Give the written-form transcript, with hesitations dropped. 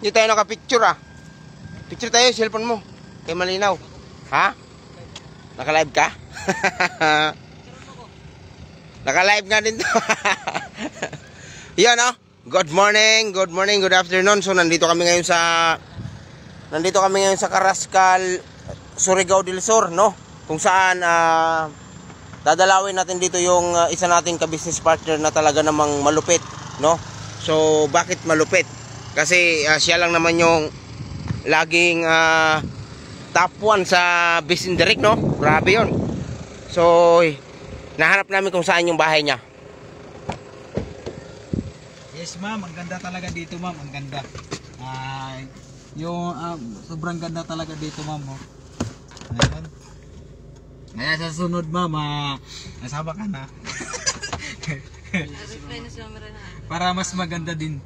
Hindi tayo nakapicture ah. Picture tayo, cellphone mo. Kaya malinaw. Ha? Naka-live ka? Naka-live nga din to. Yan oh. Good morning, good afternoon. So nandito kami ngayon sa Carrascal, Surigao del Sur, no? Kung saan dadalawin natin dito yung isa nating ka-business partner na talaga namang malupit, no? So bakit malupit? Kasi siya lang naman yung laging top 1 sa Bisindirect, no? Grabe yun. So nahanap namin kung saan yung bahay niya. Yes ma'am, ang ganda talaga dito ma'am, ang ganda. Yung sobrang ganda talaga dito ma'am. Oh. Ayan. Kaya sa sunod ma'am, nasama ka na. Para mas maganda din,